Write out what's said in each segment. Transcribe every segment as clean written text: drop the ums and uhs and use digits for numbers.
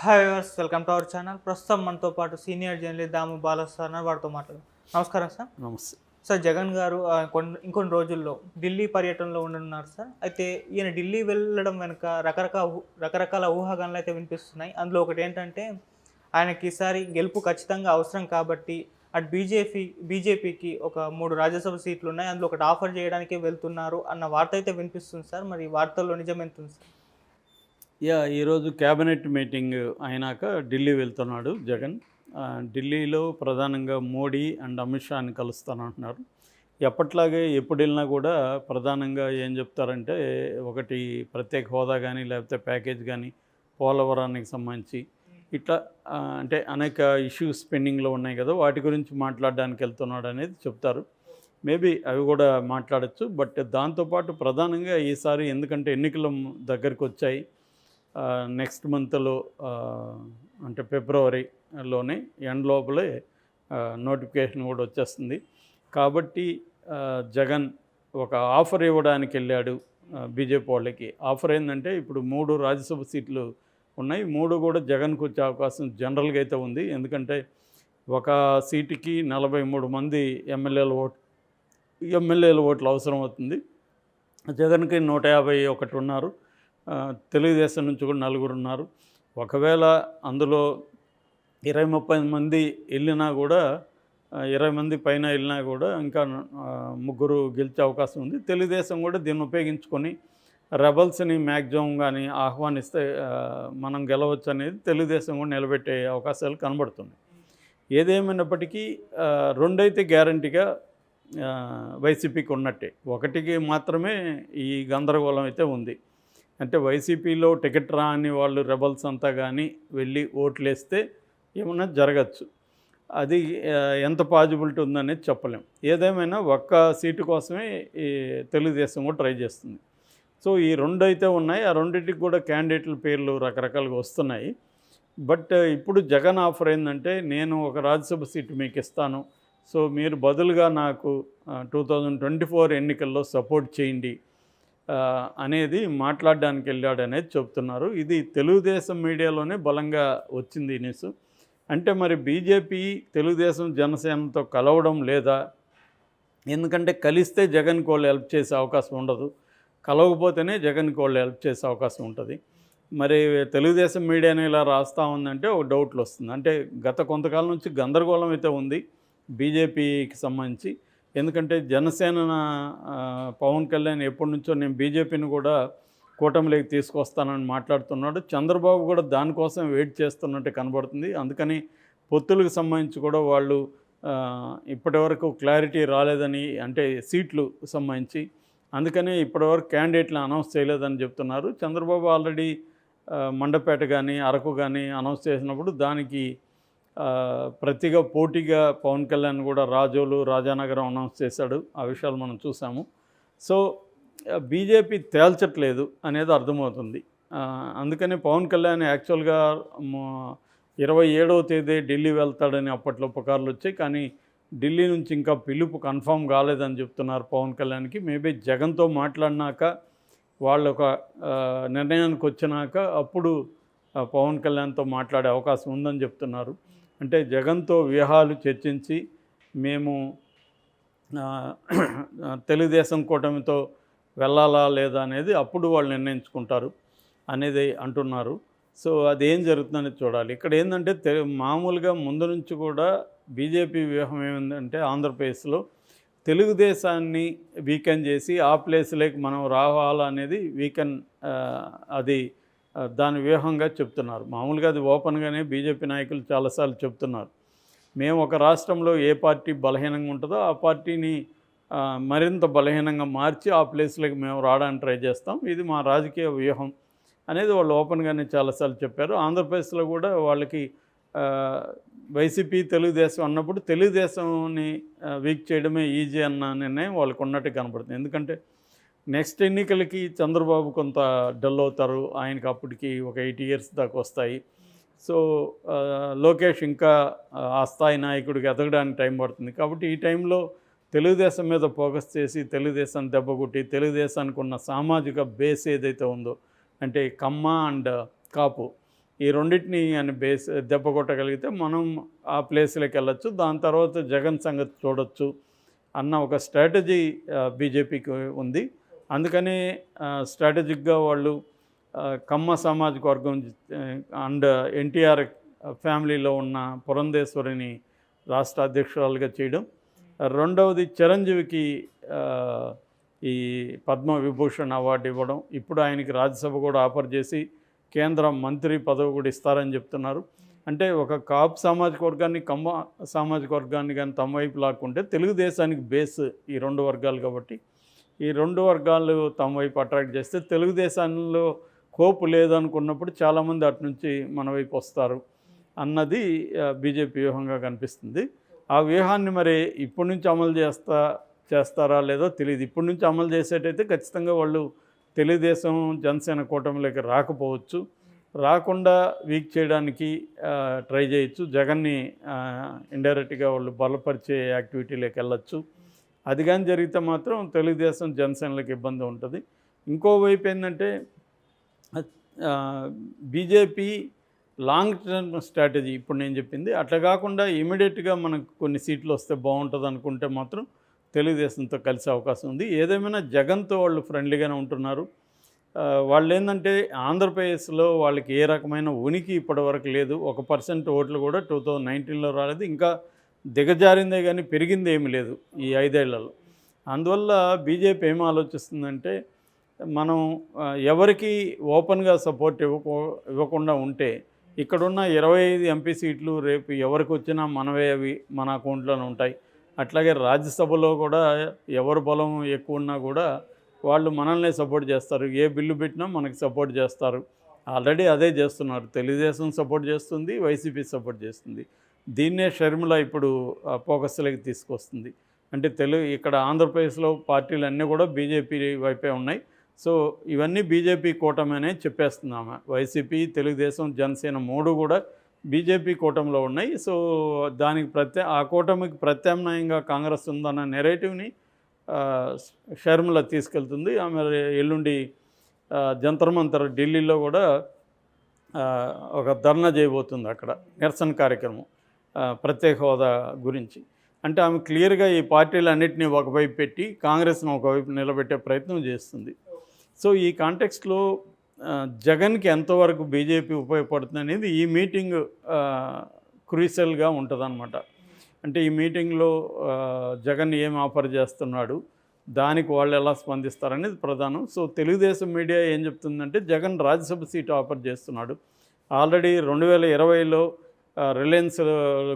Hi viewers, welcome to our channel. ప్రస్తుతం మనతో పాటు సీనియర్ జర్నలిస్ట్ దాము బాలా సార్ ఉన్నారు. వారితో మాట్లాడదాం. నమస్కారం సార్. నమస్తే. సార్, జగన్ గారు ఇంకొన్ని రోజుల్లో ఢిల్లీ పర్యటనలో ఉండనున్నారు సార్. అయితే ఈయన ఢిల్లీ వెళ్ళడం వెనుక రకరకాల ఊహాగానాలు అయితే వినిపిస్తున్నాయి. అందులో ఒకటి ఏంటంటే, ఆయనకి ఈసారి గెలుపు ఖచ్చితంగా అవసరం కాబట్టి అటు బీజేపీకి ఒక 3 రాజ్యసభ సీట్లు ఉన్నాయి, అందులో ఒకటి ఆఫర్ చేయడానికి వెళ్తున్నారు అన్న వార్త అయితే వినిపిస్తుంది సార్. మరి ఈ వార్తల్లో నిజం ఎంత ఉంది సార్? ఈరోజు క్యాబినెట్ మీటింగ్ అయినాక ఢిల్లీ వెళ్తున్నాడు జగన్. ఢిల్లీలో ప్రధానంగా మోడీ అండ్ అమిత్ షాని కలుస్తానంటున్నారు. ఎప్పట్లాగే ఎప్పుడు వెళ్ళినా కూడా ప్రధానంగా ఏం చెప్తారంటే, ఒకటి ప్రత్యేక హోదా కానీ లేకపోతే ప్యాకేజ్ కానీ, పోలవరానికి సంబంధించి ఇట్లా అంటే అనేక ఇష్యూస్ పెండింగ్లో ఉన్నాయి కదా, వాటి గురించి మాట్లాడడానికి వెళ్తున్నాడు అనేది చెప్తారు. మేబీ అవి కూడా మాట్లాడచ్చు. బట్ దాంతోపాటు ప్రధానంగా ఈసారి ఎందుకంటే ఎన్నికల దగ్గరికి వచ్చాయి, నెక్స్ట్ మంత్లో అంటే ఫిబ్రవరిలోనే ఎండ్ లోపలే నోటిఫికేషన్ కూడా వచ్చేస్తుంది. కాబట్టి జగన్ ఒక ఆఫర్ ఇవ్వడానికి వెళ్ళాడు బీజేపీ వాళ్ళకి. ఆఫర్ ఏంటంటే, ఇప్పుడు 3 రాజ్యసభ సీట్లు ఉన్నాయి, 3 కూడా జగన్కు వచ్చే అవకాశం జనరల్గా అయితే ఉంది. ఎందుకంటే ఒక సీటుకి 43 మంది ఎమ్మెల్యేల ఓట్లు అవసరం అవుతుంది. జగన్కి 151 ఉన్నారు. తెలుగుదేశం నుంచి కూడా 4 ఉన్నారు. ఒకవేళ అందులో 20-30 మంది వెళ్ళినా కూడా, 20 మంది పైన వెళ్ళినా కూడా ఇంకా 3 గెలిచే అవకాశం ఉంది. తెలుగుదేశం కూడా దీన్ని ఉపయోగించుకొని రెబల్స్ని మ్యాక్సిమం కానీ ఆహ్వానిస్తే మనం గెలవచ్చు అనేది తెలుగుదేశం కూడా నిలబెట్టే అవకాశాలు కనబడుతున్నాయి. ఏదేమైనప్పటికీ 2 అయితే గ్యారంటీగా వైసీపీకి ఉన్నట్టే. 1కి మాత్రమే ఈ గందరగోళం అయితే ఉంది. అంటే వైసీపీలో టికెట్ రాని వాళ్ళు రెబల్స్ అంతా కానీ వెళ్ళి ఓట్లేస్తే ఏమన్నా జరగచ్చు. అది ఎంత పాజిబిలిటీ ఉందనేది చెప్పలేం. ఏదేమైనా ఒక్క సీటు కోసమే ఈ తెలుగుదేశం కూడా ట్రై చేస్తుంది. సో ఈ 2 అయితే ఉన్నాయి. ఆ 2టికి కూడా క్యాండిడేట్ల పేర్లు రకరకాలుగా వస్తున్నాయి. బట్ ఇప్పుడు జగన్ ఆఫర్ ఏంటంటే, నేను ఒక రాజ్యసభ సీటు మీకు ఇస్తాను, సో మీరు బదులుగా నాకు 2024 ఎన్నికల్లో సపోర్ట్ చేయండి అనేది మాట్లాడడానికి వెళ్ళాడు అనేది చెప్తున్నారు. ఇది తెలుగుదేశం మీడియాలోనే బలంగా వచ్చింది ఈ న్యూస్. అంటే మరి బీజేపీ తెలుగుదేశం జనసేనతో కలవడం లేదా? ఎందుకంటే కలిస్తే జగన్కి వాళ్ళు హెల్ప్ చేసే అవకాశం ఉండదు, కలవకపోతేనే జగన్కి వాళ్ళు హెల్ప్ చేసే అవకాశం ఉంటుంది. మరి తెలుగుదేశం మీడియాని ఇలా రాస్తూ ఉందంటే ఒక డౌట్లు వస్తుంది. అంటే గత కొంతకాలం నుంచి గందరగోళం అయితే ఉంది బీజేపీకి సంబంధించి. ఎందుకంటే జనసేన పవన్ కళ్యాణ్ ఎప్పటి నుంచో నేను బీజేపీని కూడా కూటమిలోకి తీసుకొస్తానని మాట్లాడుతున్నాడు. చంద్రబాబు కూడా దానికోసం వెయిట్ చేస్తున్నట్టు కనబడుతుంది. అందుకని పొత్తులకు సంబంధించి కూడా వాళ్ళు ఇప్పటివరకు క్లారిటీ రాలేదని, అంటే సీట్లు సంబంధించి, అందుకని ఇప్పటివరకు క్యాండిడేట్లను అనౌన్స్ చేయలేదని చెప్తున్నారు. చంద్రబాబు ఆల్రెడీ మండపేట కానీ అరకు కానీ అనౌన్స్ చేసినప్పుడు దానికి ప్రతిగా పోటీగా పవన్ కళ్యాణ్ కూడా రాజోలు, రాజానగరం అనౌన్స్ చేశాడు. ఆ విషయాలు మనం చూసాము. సో బీజేపీ తేల్చట్లేదు అనేది అర్థమవుతుంది. అందుకని పవన్ కళ్యాణ్ యాక్చువల్గా 27వ తేదీ ఢిల్లీ వెళ్తాడని అప్పట్లో పుకార్లు వచ్చాయి. కానీ ఢిల్లీ నుంచి ఇంకా పిలుపు కన్ఫర్మ్ కాలేదని చెప్తున్నారు పవన్ కళ్యాణ్కి. మేబీ జగన్తో మాట్లాడినాక వాళ్ళు ఒక నిర్ణయానికి వచ్చినాక అప్పుడు పవన్ కళ్యాణ్తో మాట్లాడే అవకాశం ఉందని చెప్తున్నారు. అంటే జగన్తో వ్యూహాలు చర్చించి మేము తెలుగుదేశం కూటమితో వెళ్ళాలా లేదా అనేది అప్పుడు వాళ్ళు నిర్ణయించుకుంటారు అనేది అంటున్నారు. సో అదేం జరుగుతుందని చూడాలి. ఇక్కడ ఏంటంటే మామూలుగా ముందు నుంచి కూడా బీజేపీ వ్యూహం ఏమిందంటే, ఆంధ్రప్రదేశ్లో తెలుగుదేశాన్ని వీకెన్ చేసి ఆ ప్లేస్లోకి మనం రావాలనేది అది దాని వ్యూహంగా చెప్తున్నారు. మామూలుగా అది ఓపెన్గానే బీజేపీ నాయకులు చాలాసార్లు చెప్తున్నారు. మేము ఒక రాష్ట్రంలో ఏ పార్టీ బలహీనంగా ఉంటుందో ఆ పార్టీని మరింత బలహీనంగా మార్చి ఆ ప్లేస్లోకి మేము రావడానికి ట్రై చేస్తాం, ఇది మా రాజకీయ వ్యూహం అనేది వాళ్ళు ఓపెన్గానే చాలాసార్లు చెప్పారు. ఆంధ్రప్రదేశ్లో కూడా వాళ్ళకి వైసీపీ తెలుగుదేశం అన్నప్పుడు తెలుగుదేశంని వీక్ చేయడమే ఈజీ అన్న నిర్ణయం వాళ్ళకు ఉన్నట్టు కనపడుతుంది. ఎందుకంటే నెక్స్ట్ ఎన్నికలకి చంద్రబాబు కొంత డల్ అవుతారు, ఆయనకి అప్పటికి ఒక 8 years దాకా వస్తాయి. సో లోకేష్ ఇంకా ఆ స్థాయి నాయకుడికి ఎదగడానికి టైం పడుతుంది. కాబట్టి ఈ టైంలో తెలుగుదేశం మీద ఫోకస్ చేసి తెలుగుదేశాన్ని దెబ్బకొట్టి తెలుగుదేశానికి ఉన్న సామాజిక బేస్ ఏదైతే ఉందో, అంటే కమ్మ అండ్ కాపు ఈ రెండింటిని అని బేస్ దెబ్బ కొట్టగలిగితే మనం ఆ ప్లేస్లోకి వెళ్ళొచ్చు, దాని తర్వాత జగన్ సంగతి చూడొచ్చు అన్న ఒక స్ట్రాటజీ బీజేపీకి ఉంది. అందుకని స్ట్రాటజిక్గా వాళ్ళు కమ్మ సామాజిక వర్గం అండ్ ఎన్టీఆర్ ఫ్యామిలీలో ఉన్న పురంధేశ్వరిని రాష్ట్ర అధ్యక్షురాలుగా చేయడం, రెండవది చిరంజీవికి ఈ పద్మవిభూషణ్ అవార్డు ఇవ్వడం, ఇప్పుడు ఆయనకి రాజ్యసభ కూడా ఆఫర్ చేసి కేంద్ర మంత్రి పదవి కూడా ఇస్తారని చెప్తున్నారు. అంటే ఒక కాపు సామాజిక వర్గాన్ని, కమ్మ సామాజిక వర్గాన్ని కానీ తమ వైపు లాక్కుంటే తెలుగుదేశానికి బేస్ ఈ రెండు వర్గాలు కాబట్టి ఈ రెండు వర్గాలు తమ వైపు అట్రాక్ట్ చేస్తే తెలుగుదేశంలో కోపు లేదనుకున్నప్పుడు చాలామంది అటు నుంచి మన వైపు వస్తారు అన్నది బీజేపీ వ్యూహంగా కనిపిస్తుంది. ఆ వ్యూహాన్ని మరి ఇప్పటి నుంచి అమలు చేస్తారా లేదో తెలియదు. ఇప్పటి నుంచి అమలు చేసేటైతే ఖచ్చితంగా వాళ్ళు తెలుగుదేశం జనసేన కూటమిలోకి రాకపోవచ్చు, రాకుండా వీక్ చేయడానికి ట్రై చేయొచ్చు, జగన్ని ఇండైరెక్ట్గా వాళ్ళు బలపరిచే యాక్టివిటీలోకి వెళ్ళచ్చు. అది కానీ జరిగితే మాత్రం తెలుగుదేశం జనసేనలకు ఇబ్బంది ఉంటుంది. ఇంకోవైపు ఏంటంటే బీజేపీ లాంగ్ టర్మ్ స్ట్రాటజీ ఇప్పుడు నేను చెప్పింది అట్లా కాకుండా ఇమీడియట్గా మనకు కొన్ని సీట్లు వస్తే బాగుంటుంది అనుకుంటే మాత్రం తెలుగుదేశంతో కలిసే అవకాశం ఉంది. ఏదేమైనా జగన్తో వాళ్ళు ఫ్రెండ్లీగానే ఉంటున్నారు. వాళ్ళు ఏంటంటే ఆంధ్రప్రదేశ్లో వాళ్ళకి ఏ రకమైన ఉనికి ఇప్పటివరకు లేదు. 1% ఓట్లు కూడా 2019లో రాలేదు, ఇంకా దిగజారిందే కానీ పెరిగింది ఏమీ లేదు ఈ 5 ఏళ్లలో. అందువల్ల బీజేపీ ఏం ఆలోచిస్తుందంటే మనం ఎవరికి ఓపెన్గా సపోర్ట్ ఇవ్వకుండా ఉంటే ఇక్కడున్న 25 ఎంపీ సీట్లు రేపు ఎవరికి వచ్చినా మనవే, అవి మన అకౌంట్లోనే ఉంటాయి. అట్లాగే రాజ్యసభలో కూడా ఎవరు బలం ఎక్కువ ఉన్నా కూడా వాళ్ళు మనల్నే సపోర్ట్ చేస్తారు, ఏ బిల్లు పెట్టినా మనకి సపోర్ట్ చేస్తారు. ఆల్రెడీ అదే చేస్తున్నారు. తెలుగుదేశం సపోర్ట్ చేస్తుంది, వైసీపీ సపోర్ట్ చేస్తుంది. దీన్నే షర్మిల ఇప్పుడు ఫోకస్లోకి తీసుకొస్తుంది. అంటే ఇక్కడ ఆంధ్రప్రదేశ్లో పార్టీలు అన్నీ కూడా బీజేపీ వైపే ఉన్నాయి. సో ఇవన్నీ బీజేపీ కూటమి అనే చెప్పేస్తుంది ఆమె. వైసీపీ, తెలుగుదేశం, జనసేన 3 కూడా బీజేపీ కూటమిలో ఉన్నాయి. సో దానికి ఆ కూటమికి ప్రత్యామ్నాయంగా కాంగ్రెస్ ఉందన్న నెరేటివ్ని షర్మిల తీసుకెళ్తుంది. ఆమె ఎల్లుండి జంతర్ మంతర్ ఢిల్లీలో కూడా ఒక ధర్నా చేయబోతుంది, అక్కడ నిరసన కార్యక్రమం ప్రత్యేక హోదా గురించి. అంటే ఆమె క్లియర్గా ఈ పార్టీలన్నింటినీ ఒకవైపు పెట్టి కాంగ్రెస్ను ఒకవైపు నిలబెట్టే ప్రయత్నం చేస్తుంది. సో ఈ కాంటెక్స్ట్లో జగన్కి ఎంతవరకు బీజేపీ ఉపయోగపడుతుంది అనేది ఈ మీటింగ్ క్రూషియల్గా ఉంటుందన్నమాట. అంటే ఈ మీటింగ్లో జగన్ ఏం ఆఫర్ చేస్తున్నాడు, దానికి వాళ్ళు ఎలా స్పందిస్తారనేది ప్రధానం. సో తెలుగుదేశం మీడియా ఏం చెప్తుందంటే జగన్ రాజ్యసభ సీటు ఆఫర్ చేస్తున్నాడు. ఆల్రెడీ 2020లో రిలయన్స్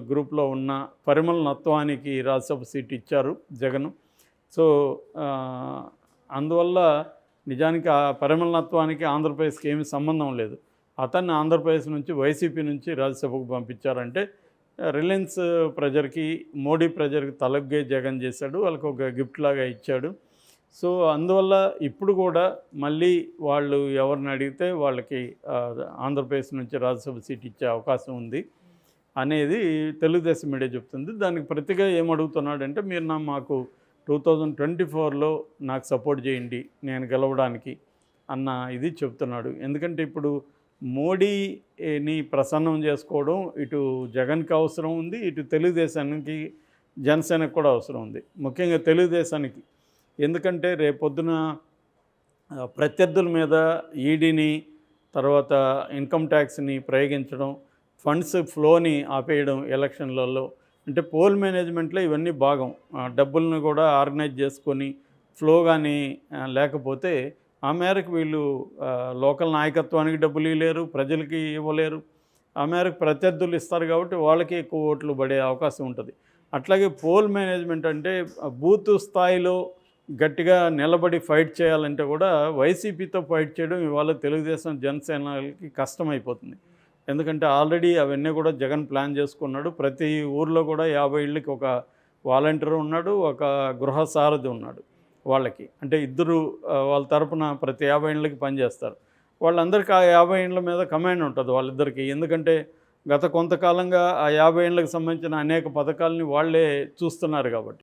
గ్రూప్లో ఉన్న పరిమళ నత్వానికి రాజ్యసభ సీటు ఇచ్చారు జగన్. సో అందువల్ల నిజానికి ఆ పరిమళ నత్వానికి ఆంధ్రప్రదేశ్కి ఏమీ సంబంధం లేదు. అతన్ని ఆంధ్రప్రదేశ్ నుంచి వైసీపీ నుంచి రాజ్యసభకు పంపించారంటే రిలయన్స్ ప్రజలకి, మోడీ ప్రజలకి తలగ్గే జగన్ చేశాడు, వాళ్ళకి ఒక గిఫ్ట్ లాగా ఇచ్చాడు. సో అందువల్ల ఇప్పుడు కూడా మళ్ళీ వాళ్ళు ఎవరిని అడిగితే వాళ్ళకి ఆంధ్రప్రదేశ్ నుంచి రాజ్యసభ సీట్ ఇచ్చే అవకాశం ఉంది అనేది తెలుగుదేశం మీడియా చెప్తుంది. దానికి ప్రతిగా ఏమడుగుతున్నాడంటే మీరు మాకు 2024లో నాకు సపోర్ట్ చేయండి నేను గెలవడానికి అన్న ఇది చెప్తున్నాడు. ఎందుకంటే ఇప్పుడు మోడీని ప్రసన్నం చేసుకోవడం ఇటు జగన్కి అవసరం ఉంది, ఇటు తెలుగుదేశానికి జనసేనకు కూడా అవసరం ఉంది, ముఖ్యంగా తెలుగుదేశానికి. ఎందుకంటే రేపొద్దున ప్రత్యర్థుల మీద ఈడీని, తర్వాత ఇన్కమ్ ట్యాక్స్ని ప్రయోగించడం, ఫండ్స్ ఫ్లోని ఆపేయడం ఎలక్షన్లలో, అంటే పోల్ మేనేజ్మెంట్లో ఇవన్నీ భాగం. డబ్బులను కూడా ఆర్గనైజ్ చేసుకొని ఫ్లో కానీ లేకపోతే ఆ మేరకు వీళ్ళు లోకల్ నాయకత్వానికి డబ్బులు ఇవ్వలేరు, ప్రజలకి ఇవ్వలేరు. ఆ మేరకు ప్రత్యర్థులు ఇస్తారు కాబట్టి వాళ్ళకి ఎక్కువ ఓట్లు పడే అవకాశం ఉంటుంది. అట్లాగే పోల్ మేనేజ్మెంట్ అంటే బూత్ స్థాయిలో గట్టిగా నిలబడి ఫైట్ చేయాలంటే కూడా వైసీపీతో ఫైట్ చేయడం ఇవాళ తెలుగుదేశం జనసేనకి కష్టమైపోతుంది. ఎందుకంటే ఆల్రెడీ అవన్నీ కూడా జగన్ ప్లాన్ చేసుకున్నాడు. ప్రతి ఊర్లో కూడా 50 ఇళ్ళకి ఒక వాలంటీర్ ఉన్నాడు, ఒక గృహ సారథి ఉన్నాడు వాళ్ళకి. అంటే ఇద్దరు వాళ్ళ తరపున ప్రతి 50 ఇళ్ళకి పనిచేస్తారు. వాళ్ళందరికీ ఆ 50 ఇళ్ళ మీద కమాండ్ ఉంటుంది వాళ్ళిద్దరికీ. ఎందుకంటే గత కొంతకాలంగా ఆ 50 ఇళ్ళకి సంబంధించిన అనేక పథకాలని వాళ్ళే చూస్తున్నారు కాబట్టి.